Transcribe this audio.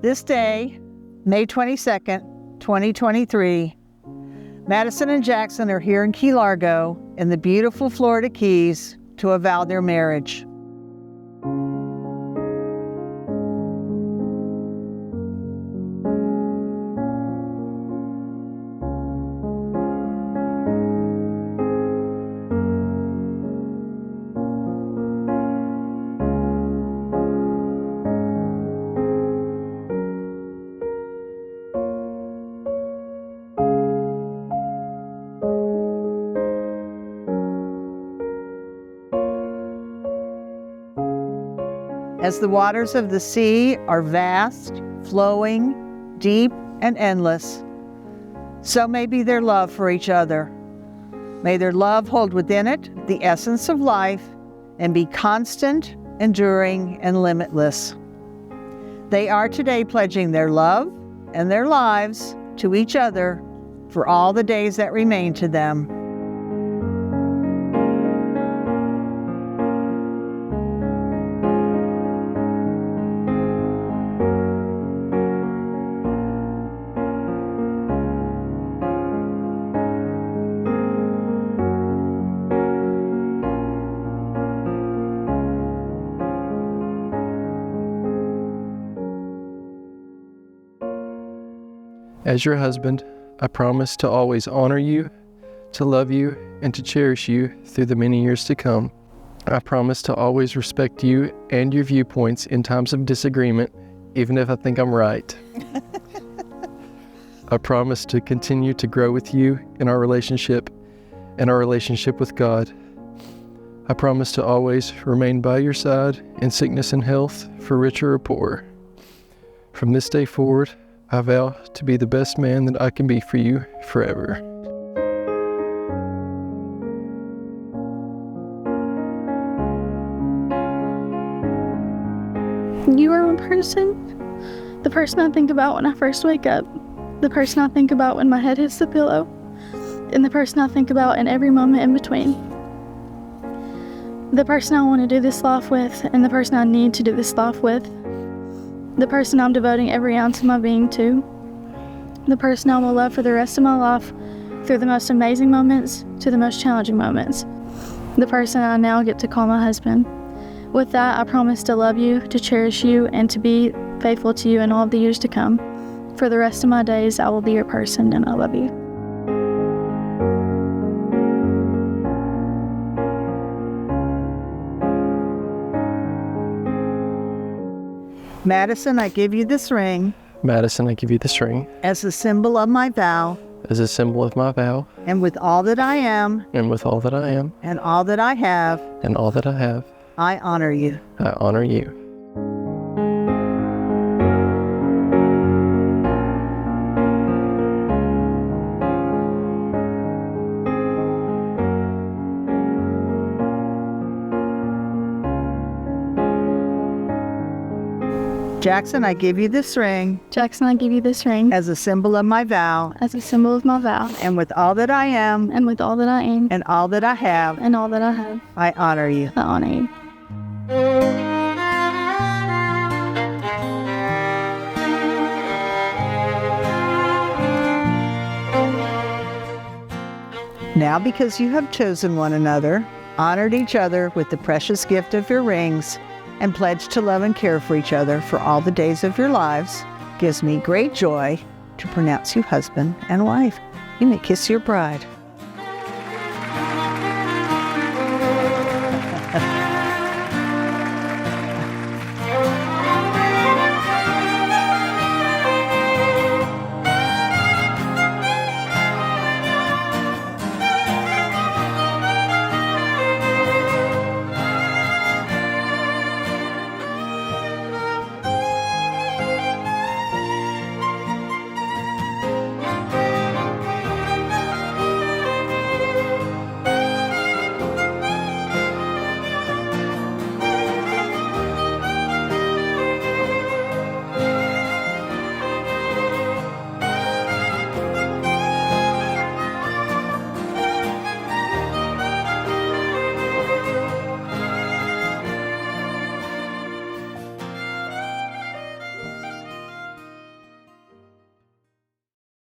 This day, May 22nd, 2023, Madison and Jackson are here in Key Largo in the beautiful Florida Keys to avow their marriage. As the waters of the sea are vast, flowing, deep, and endless, so may be their love for each other. May their love hold within it the essence of life and be constant, enduring, and limitless. They are today pledging their love and their lives to each other for all the days that remain to them. As your husband, I promise to always honor you, to love you, and to cherish you through the many years to come. I promise to always respect you and your viewpoints in times of disagreement, even if I think I'm right. I promise to continue to grow with you in our relationship and our relationship with God. I promise to always remain by your side in sickness and health, for richer or poorer. From this day forward, I vow to be the best man that I can be for you forever. You are my person, the person I think about when I first wake up, the person I think about when my head hits the pillow, and the person I think about in every moment in between. The person I want to do this life with, and the person I need to do this life with. The person I'm devoting every ounce of my being to. The person I will love for the rest of my life, through the most amazing moments to the most challenging moments. The person I now get to call my husband. With that, I promise to love you, to cherish you, and to be faithful to you in all of the years to come. For the rest of my days, I will be your person, and I love you. Madison, I give you this ring Madison, I give you this ring as a symbol of my vow, as a symbol of my vow, and with all that I am, and with all that I am, and all that I have, and all that I have, I honor you. I honor you. Jackson, I give you this ring Jackson, I give you this ring as a symbol of my vow, as a symbol of my vow, and with all that I am, and with all that I am, and all that I have, and all that I have, I honor you. I honor you. Now, because you have chosen one another, honored each other with the precious gift of your rings, and pledged to love and care for each other for all the days of your lives, gives me great joy to pronounce you husband and wife. You may kiss your bride.